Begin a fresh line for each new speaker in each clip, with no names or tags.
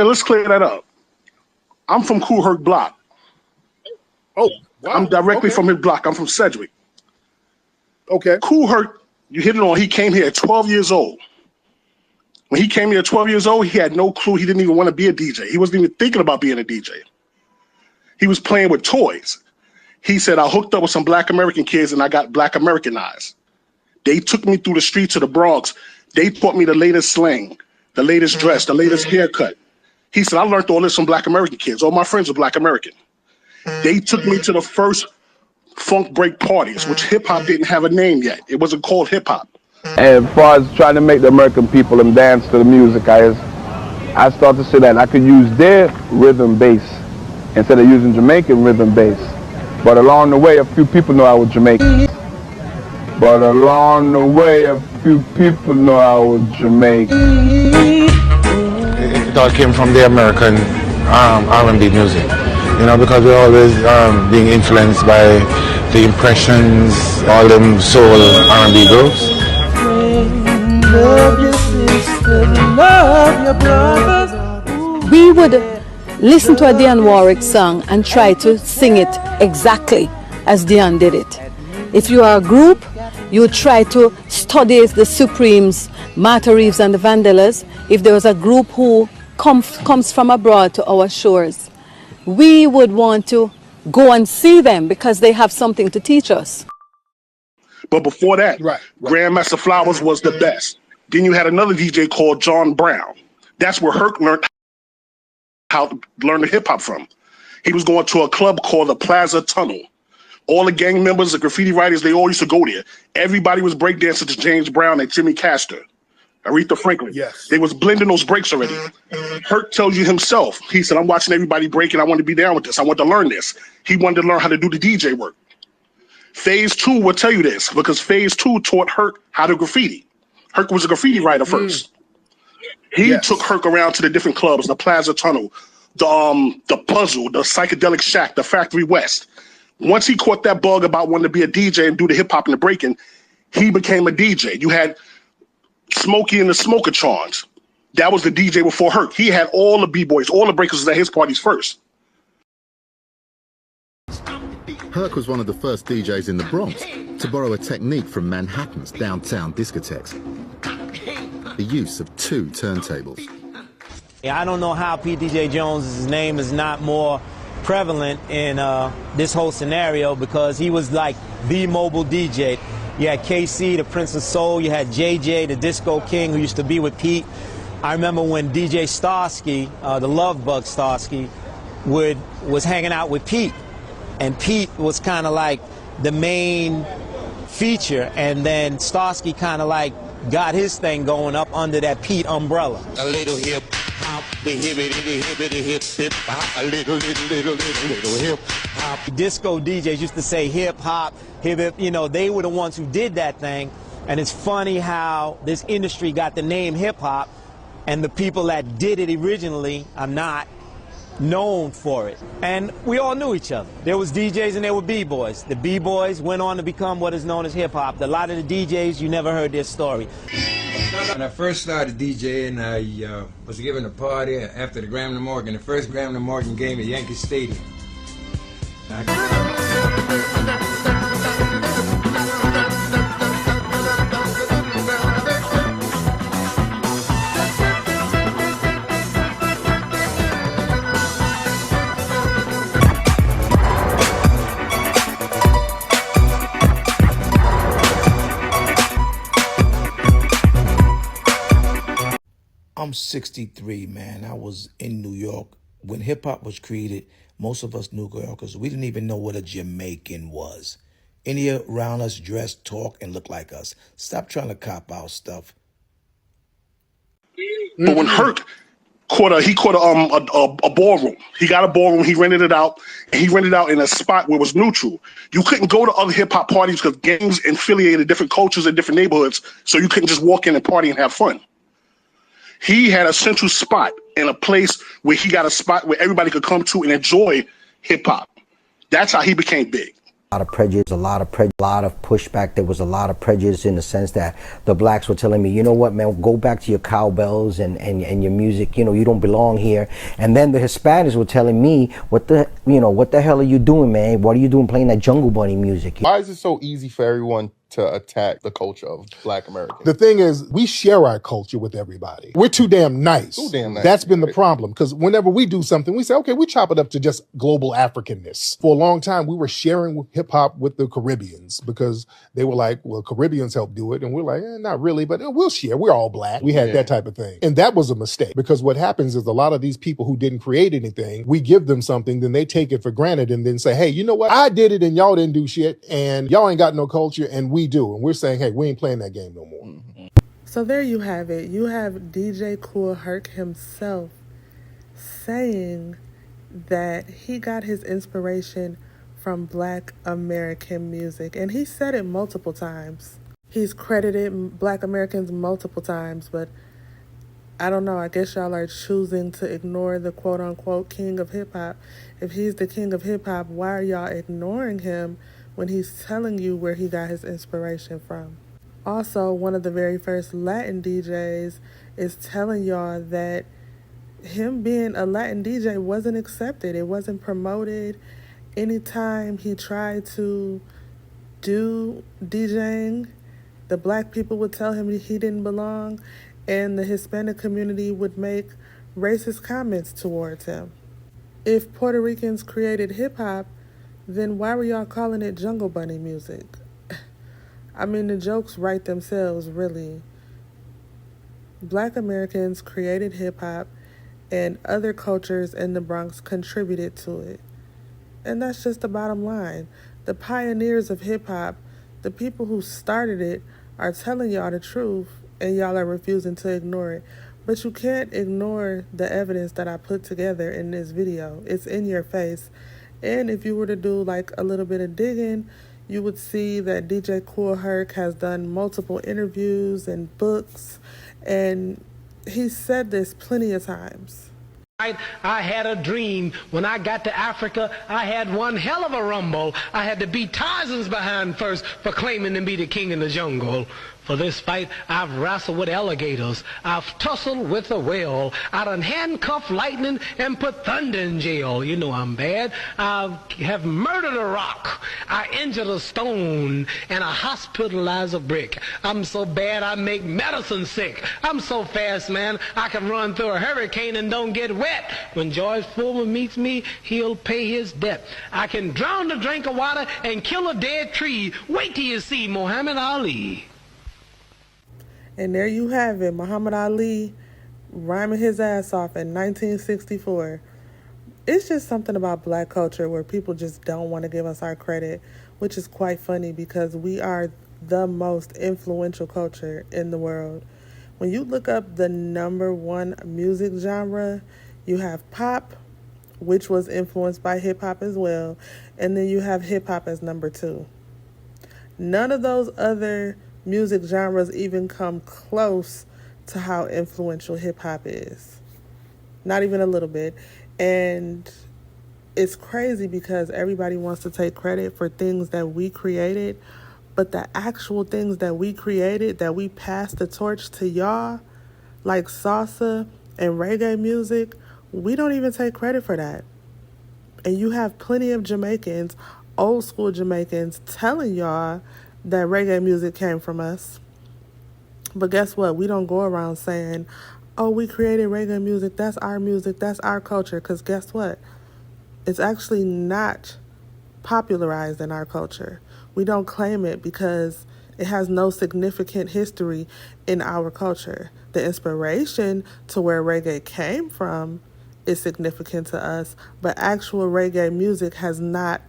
let's clear that up. I'm from Kool Herc block.
Oh, wow.
I'm directly from his block. I'm from Sedgwick.
Okay.
Kool Herc, you hit it on. He came here at 12 years old. When he came here at 12 years old, he had no clue. He didn't even want to be a DJ. He wasn't even thinking about being a DJ. He was playing with toys. He said, I hooked up with some Black American kids and I got Black Americanized. They took me through the streets of the Bronx. They taught me the latest slang, the latest dress, the latest haircut. He said, I learned all this from Black American kids. All my friends are Black American. They took me to the first funk break parties, which hip hop didn't have a name yet. It wasn't called hip hop.
As far as trying to make the American people and dance to the music, I start to say that I could use their rhythm bass instead of using Jamaican rhythm bass. But along the way, a few people know I was Jamaican.
It all came from the American R&B music, you know, because we're always being influenced by the impressions, all them soul R&B groups.
Love your sister, love your brothers. We would listen to a Dionne Warwick song and try to sing it exactly as Dionne did it. If you are a group, you try to study the Supremes, Martha Reeves and the Vandellas. If there was a group who comes from abroad to our shores, we would want to go and see them because they have something to teach us.
But before that, Grandmaster Flowers was the best. Then you had another DJ called John Brown. That's where Herc learned how to learn the hip hop from. He was going to a club called the Plaza Tunnel. All the gang members, the graffiti writers, they all used to go there. Everybody was breakdancing to James Brown and Jimmy Castor, Aretha Franklin.
Yes.
They was blending those breaks already. Herc tells you himself, he said, I'm watching everybody break and I want to be down with this. I want to learn this. He wanted to learn how to do the DJ work. Phase 2 will tell you this because Phase 2 taught Herc how to graffiti. Herc was a graffiti writer first. He took Herc around to the different clubs, the Plaza Tunnel, the Puzzle, the Psychedelic Shack, the Factory West. Once he caught that bug about wanting to be a DJ and do the hip hop and the breaking, he became a DJ. You had Smokey and the Smokatrons. That was the DJ before Herc. He had all the B-boys, all the breakers at his parties first.
Herc was one of the first DJs in the Bronx to borrow a technique from Manhattan's downtown discotheques. The use of 2 turntables.
I don't know how P. DJ Jones' name is not more prevalent in this whole scenario because he was like the mobile DJ. You had KC, the Prince of Soul. You had JJ, the Disco King, who used to be with Pete. I remember when DJ Starsky, the Love Bug Starsky, was hanging out with Pete. And Pete was kind of like the main feature. And then Starsky kind of like got his thing going up under that Pete umbrella.
A little hip hop, the hippity hip hop, a little hip hop.
Disco DJs used to say hip hop, you know, they were the ones who did that thing. And it's funny how this industry got the name hip hop and the people that did it originally are not known for it. And we all knew each other. There was DJs and there were B-boys. The B-boys went on to become what is known as hip hop. A lot of the DJs, you never heard their story.
When I first started DJing, I was given a party after the Graham Morgan, the first Graham Morgan game at Yankee Stadium.
I'm 63, man. I was in New York. When hip-hop was created, most of us New Yorkers, we didn't even know what a Jamaican was. Any around us dressed, talk, and look like us. Stop trying to cop our stuff.
But when Herc caught a ballroom, he got a ballroom, he rented it out, and he rented it out in a spot where it was neutral. You couldn't go to other hip-hop parties because gangs affiliated different cultures in different neighborhoods, so you couldn't just walk in and party and have fun. He had a central spot in a place where he got a spot where everybody could come to and enjoy hip hop. That's how he became big.
a lot of pushback. There was a lot of prejudice in the sense that the blacks were telling me, you know what, man, go back to your cowbells and your music, you don't belong here. And then the Hispanics were telling me, what the hell are you doing, man? What are you doing playing that Jungle Bunny music?
Why is it so easy for everyone to attack the culture of Black Americans?
The thing is, we share our culture with everybody. We're too damn nice.
Too damn nice.
That's been the problem, because whenever we do something, we say, okay, we chop it up to just global Africanness. For a long time, we were sharing hip hop with the Caribbeans because they were like, well, Caribbeans help do it. And we're like, not really, but we'll share. We're all black. We had that type of thing. And that was a mistake, because what happens is a lot of these people who didn't create anything, we give them something, then they take it for granted and then say, hey, you know what? I did it and y'all didn't do shit, and y'all ain't got no culture and we do. And we're saying, hey, we ain't playing that game no more.
So there you have it. You have DJ Kool Herc himself saying that he got his inspiration from Black American music. And he said it multiple times. He's credited Black Americans multiple times, but I don't know. I guess y'all are choosing to ignore the quote-unquote king of hip-hop. If he's the king of hip-hop, why are y'all ignoring him when he's telling you where he got his inspiration from? Also, one of the very first Latin DJs is telling y'all that him being a Latin DJ wasn't accepted. It wasn't promoted. Anytime he tried to do DJing, the black people would tell him he didn't belong, and the Hispanic community would make racist comments towards him. If Puerto Ricans created hip-hop, then why were y'all calling it Jungle Bunny music? I mean, the jokes write themselves, really. Black Americans created hip-hop, and other cultures in the Bronx contributed to it. And that's just the bottom line. The pioneers of hip-hop, the people who started it, are telling y'all the truth, and y'all are refusing to ignore it. But you can't ignore the evidence that I put together in this video. It's in your face. And if you were to do like a little bit of digging, you would see that DJ Kool Herc has done multiple interviews and books, and he's said this plenty of times.
I had a dream. When I got to Africa, I had one hell of a rumble. I had to beat Tarzan's behind first for claiming to be the king in the jungle. For this fight, I've wrestled with alligators. I've tussled with a whale. I done handcuffed lightning and put thunder in jail. You know I'm bad. I have murdered a rock. I injured a stone, and I hospitalized a brick. I'm so bad I make medicine sick. I'm so fast, man, I can run through a hurricane and don't get wet. When George Foreman meets me, he'll pay his debt. I can drown a drink of water and kill a dead tree. Wait till you see Muhammad Ali.
And there you have it, Muhammad Ali rhyming his ass off in 1964. It's just something about black culture where people just don't want to give us our credit, which is quite funny because we are the most influential culture in the world. When you look up the #1 music genre, you have pop, which was influenced by hip-hop as well, and then you have hip-hop as #2. None of those other music genres even come close to how influential hip-hop is. Not even a little bit. And it's crazy because everybody wants to take credit for things that we created, but the actual things that we created, that we passed the torch to y'all, like salsa and reggae music, we don't even take credit for that. And you have plenty of Jamaicans, old school Jamaicans, telling y'all that reggae music came from us. But guess what? We don't go around saying, oh, we created reggae music, that's our culture. Because guess what? It's actually not popularized in our culture. We don't claim it because it has no significant history in our culture. The inspiration to where reggae came from is significant to us, but actual reggae music has not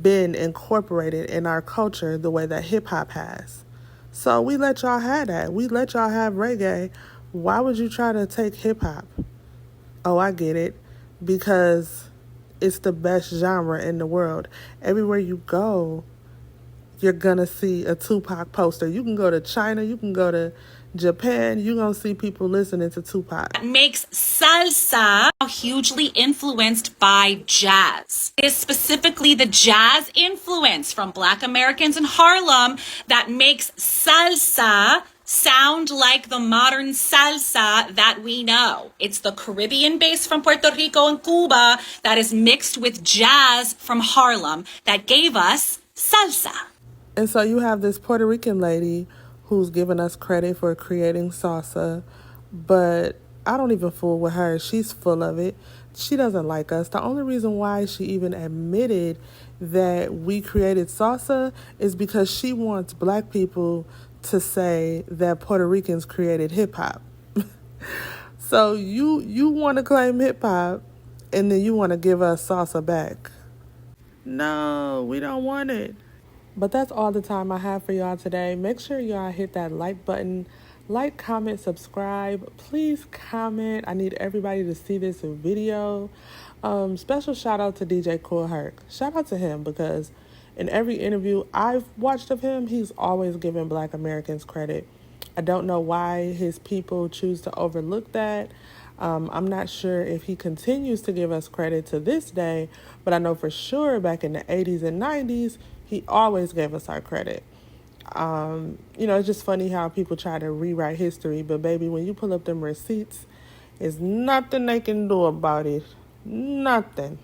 been incorporated in our culture the way that hip-hop has. So we let y'all have that. We let y'all have reggae. Why would you try to take hip-hop? Oh, I get it. Because it's the best genre in the world. Everywhere you go, you're gonna see a Tupac poster. You can go to China, you can go to Japan, you're going to see people listening to Tupac.
Makes salsa hugely influenced by jazz. It is specifically the jazz influence from Black Americans in Harlem that makes salsa sound like the modern salsa that we know. It's the Caribbean bass from Puerto Rico and Cuba that is mixed with jazz from Harlem that gave us salsa.
And so you have this Puerto Rican lady who's giving us credit for creating salsa, but I don't even fool with her. She's full of it. She doesn't like us. The only reason why she even admitted that we created salsa is because she wants black people to say that Puerto Ricans created hip-hop. So you want to claim hip-hop, and then you want to give us salsa back. No, we don't want it. But that's all the time I have for y'all today. Make sure y'all hit that like button. Like, comment, subscribe. Please comment. I need everybody to see this video. Special shout out to DJ Kool Herc. Shout out to him because in every interview I've watched of him, he's always giving Black Americans credit. I don't know why his people choose to overlook that. I'm not sure if he continues to give us credit to this day, but I know for sure back in the 80s and 90s, he always gave us our credit. It's just funny how people try to rewrite history, but baby, when you pull up them receipts, there's nothing they can do about it. Nothing.